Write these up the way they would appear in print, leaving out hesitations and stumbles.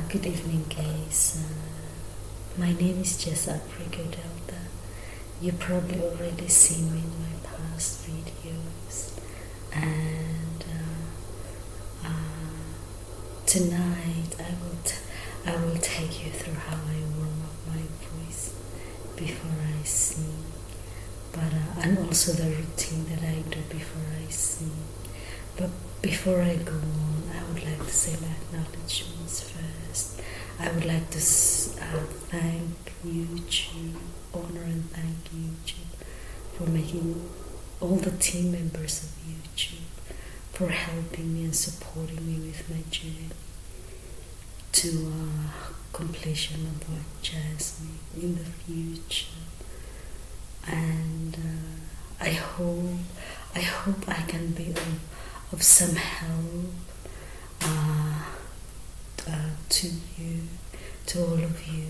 Good evening, guys. My name is Jessa Africa Delta. You probably already seen me in my past videos, and tonight I will take you through how I warm up my voice before I sing, and also the routine that I do before I sing. But before I go on, I would like to say my acknowledgements first. I would like to thank YouTube, honor and thank YouTube for making all the team members of YouTube for helping me and supporting me with my journey to completion of Black Jasmine in the future. And I hope I can be of some help to you, to all of you,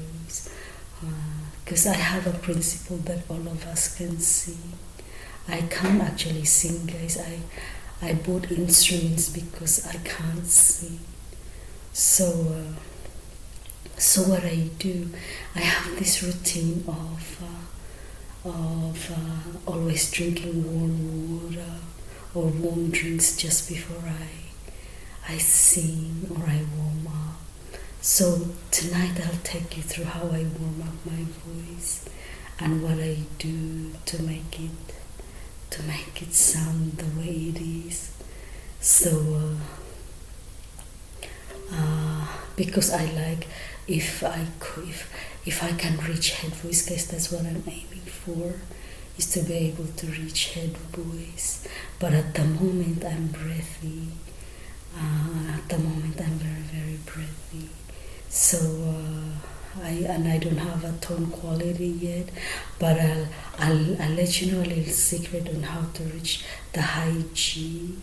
because I have a principle that all of us can sing. I can't actually sing, guys. I bought instruments because I can't sing. So what I do, I have this routine of always drinking warm water or warm drinks just before I sing or I warm up. So tonight I'll take you through how I warm up my voice and what I do to make it sound the way it is. So because I like if I can reach head voice, guys, that's what I'm aiming for, is to be able to reach head voice. But at the moment I'm breathy. At the moment I'm very, very breathy. So I don't have a tone quality yet, but I'll let you know a little secret on how to reach the high G,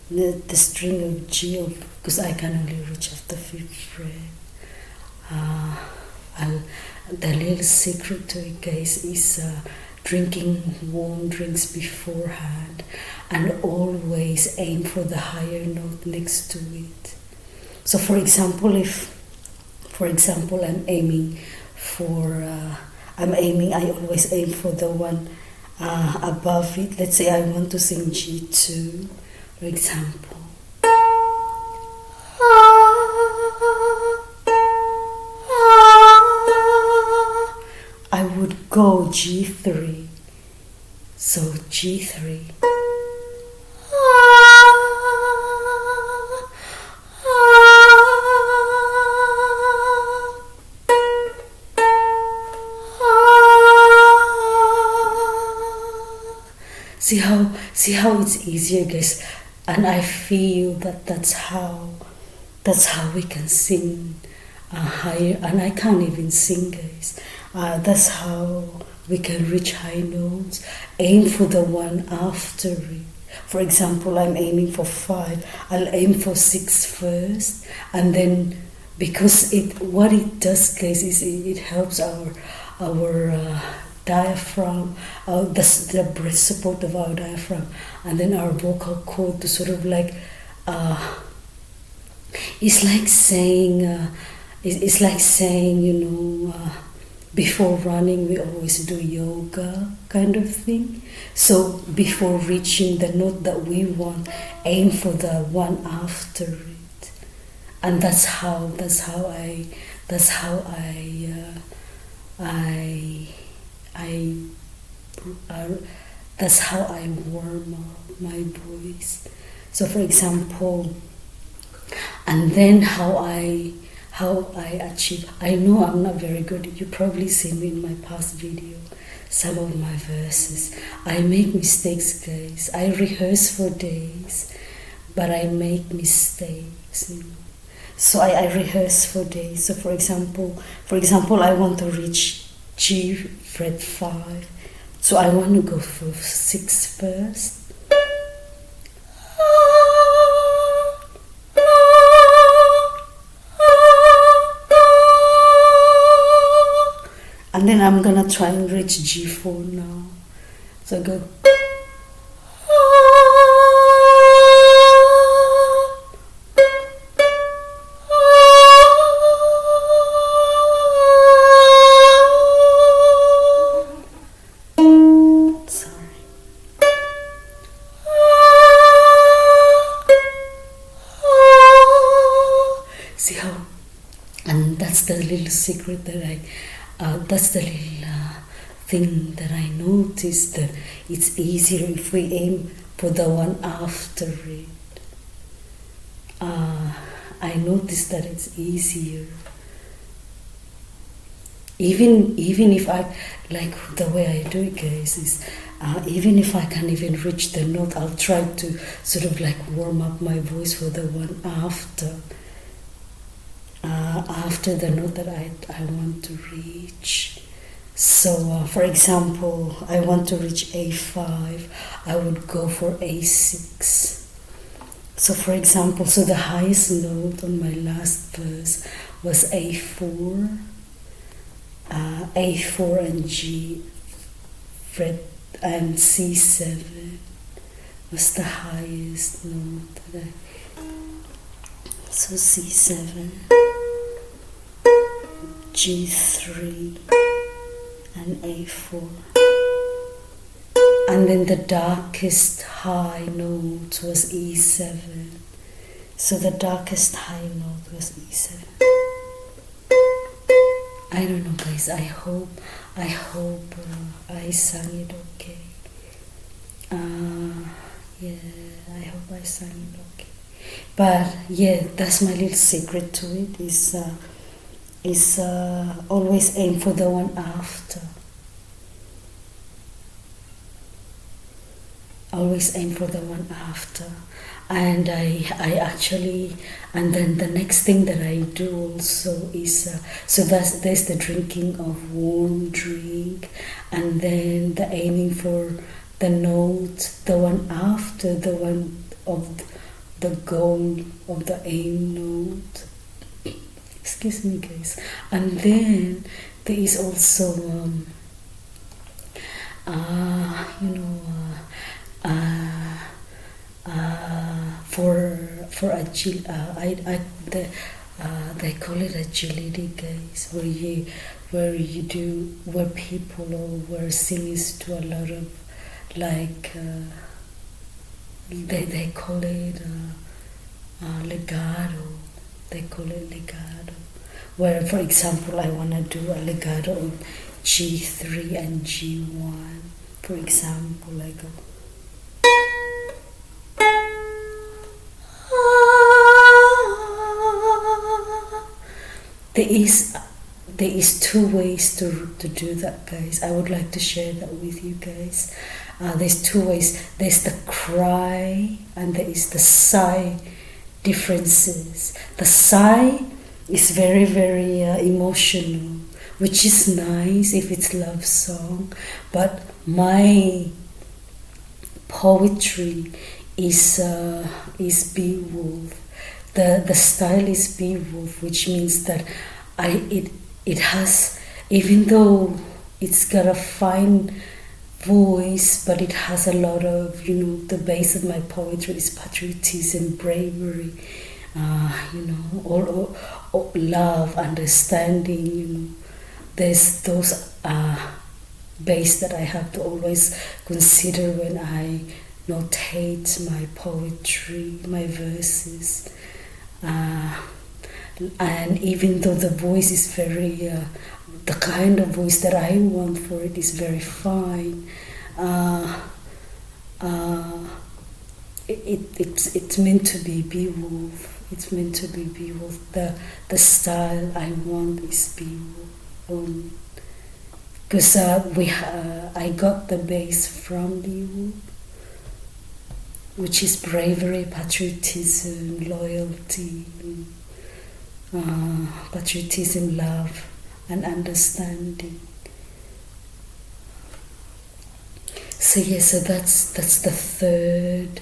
the string of G, because I can only reach up the 5th fret. The little secret to it, guys, is drinking warm drinks beforehand and always aim for the higher note next to it. So for example, I always aim for the one above it. Let's say I want to sing G2, for example. I would go G3. So G3. See how it's easier, guys, and I feel that's how we can sing higher, and I can't even sing, guys. That's how we can reach high notes. Aim for the one after it. For example, I'm aiming for 5. I'll aim for 6 first, and then because what it does, guys, is it helps our diaphragm, the breath support of our diaphragm, and then our vocal cord to sort of like it's like saying before running we always do yoga kind of thing. So before reaching the note that we want, aim for the one after it, and that's how I warm up my voice. So for example, and then how I achieve. I know I'm not very good. You probably seen me in my past video, some of my verses. I make mistakes, guys. I rehearse for days, but I make mistakes. So I rehearse for days. So for example, I want to reach G fret 5. So I want to go for 6 first. And then I'm gonna try and reach G4 now. So I go. the little secret that that's the little thing that I noticed, that it's easier if we aim for the one after it. I noticed that it's easier. Even if I, like the way I do it, guys, is even if I can't even reach the note, I'll try to sort of like warm up my voice for the one after the note that I want to reach. So, for example, I want to reach A5, I would go for A6. So, for example, so the highest note on my last verse was A4, A4 and G fret and C7 was the highest note that so C7, G3 and A4. And then the darkest high note was E7. So the darkest high note was E7. I don't know, guys. I hope I sang it okay. Yeah, I hope I sang it okay. But yeah, that's my little secret to it. Is always aim for the one after. Always aim for the one after. And I actually, and then the next thing that I do also is, so there's the drinking of warm drink, and then the aiming for the note, the one after the one of the goal of the aim note. Excuse me, guys. And then there is also, for they call it agility, guys, where people or where singers do a lot of like they call it legato. They call it legato. Where, for example, I want to do a legato on G3 and G1. For example, I go. There is two ways to do that, guys. I would like to share that with you guys. There's two ways. There's the cry and there is the sigh differences. The sigh is very, very emotional, which is nice if it's love song. But my poetry is Beowulf. The style is Beowulf, which means that it has, even though it's got a fine voice, but it has a lot of, the base of my poetry is patriotism, bravery, or love, understanding, there's those base that I have to always consider when I notate my poetry, my verses. And even though the voice is very, the kind of voice that I want for it is very fine, it's meant to be Beowulf. It's meant to be Beowulf. The style I want is Beowulf. Because I got the base from Beowulf, which is bravery, patriotism, loyalty, patriotism, love, and understanding. So yeah, so that's the third.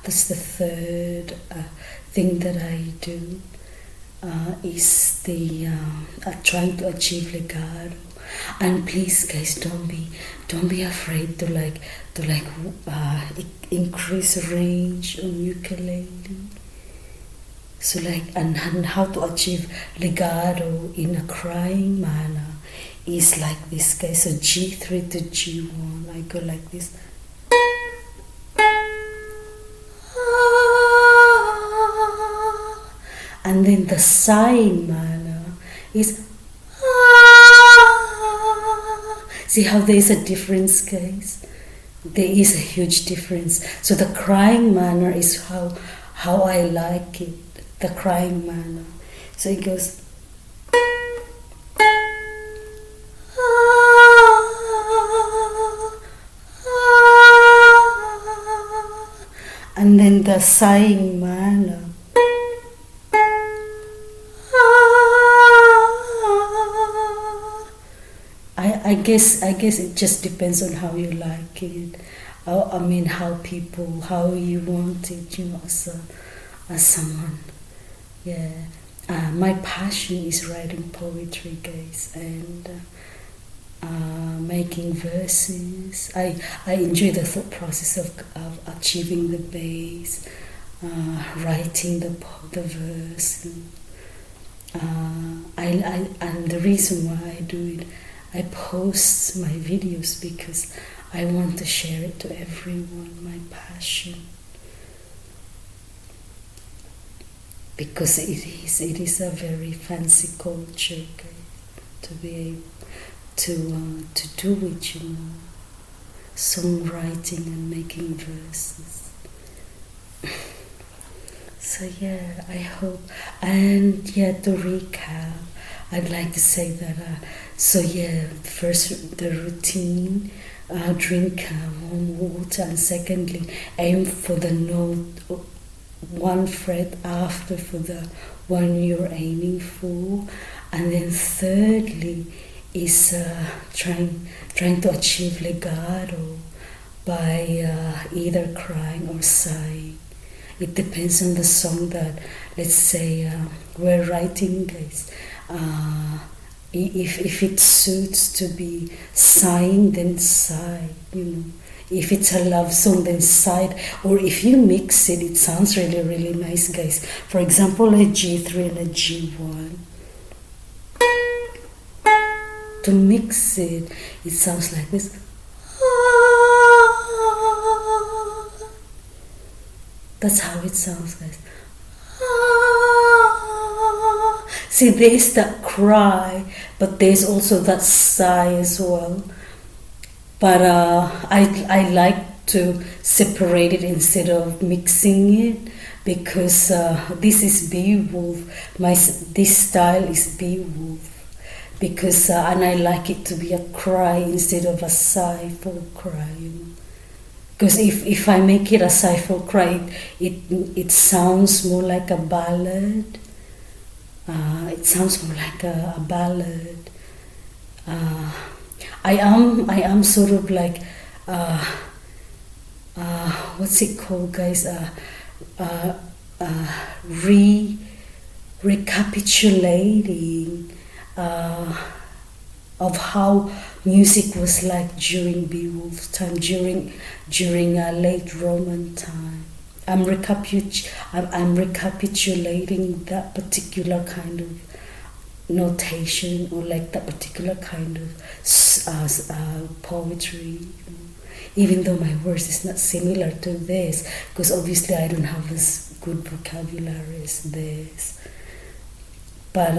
That's the third thing that I do. Is the trying to achieve legato. And please, guys, don't be afraid to increase range on ukulele. So and how to achieve legato in a crying manner is like this, guys. So G3 to G1, I go like this. And then the sighing manner is see how there is a difference, guys? There is a huge difference. So the crying manner is how I like it, the crying manner. So it goes and then the sighing manner. I guess it just depends on how you like it. I mean, how you want it, as someone. Yeah. My passion is writing poetry, guys, and making verses. I enjoy the thought process of achieving the bass, writing the verse. And the reason why I do it, I post my videos because I want to share it to everyone, my passion. Because it is a very fancy culture, okay, to be able to do it, songwriting and making verses. So yeah, I hope, and yeah, to recap, I'd like to say that, first the routine, drink warm water, and secondly, aim for the note, one fret after for the one you're aiming for, and then thirdly is trying to achieve legato by either crying or sighing. It depends on the song that, let's say, we're writing, guys. If it suits to be sighing, then sigh, If it's a love song, then sigh. Or if you mix it, it sounds really, really nice, guys. For example, a G3 and a G1. To mix it, it sounds like this. That's how it sounds, guys. See, there's that cry, but there's also that sigh as well. But I like to separate it instead of mixing it, because this is Beowulf. This style is Beowulf, because and I like it to be a cry instead of a sighful cry. Because if I make it a sighful cry, it sounds more like a ballad. It sounds more like a ballad. I am sort of like what's it called, guys? Recapitulating of how music was like during Beowulf's time, during late Roman time. I'm recapitulating that particular kind of notation, or like that particular kind of poetry, even though my words is not similar to this, because obviously I don't have as good vocabulary as this, but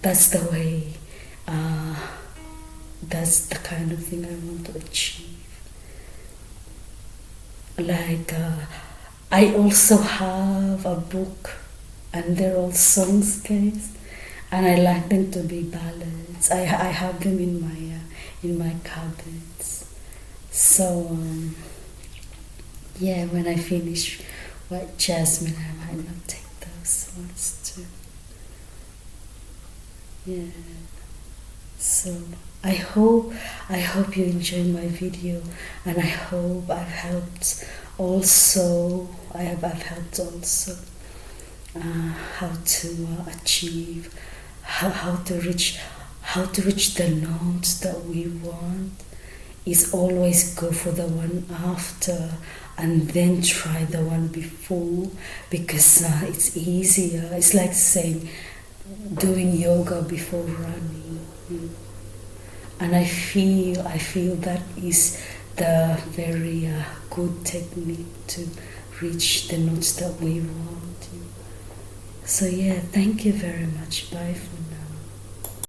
that's the way, that's the kind of thing I want to achieve. Like I also have a book, and they're all songs, guys, and I like them to be ballads. I have them in my cabinets. So yeah, when I finish White Jasmine, I might not take those ones too. Yeah. So I hope you enjoy my video, and I hope I've helped also. I've helped also how to achieve, how to reach the notes that we want. Is always go for the one after, and then try the one before, because it's easier. It's like saying doing yoga before running. And I feel that is the very good technique to reach the notes that we want. So yeah, thank you very much. Bye for now.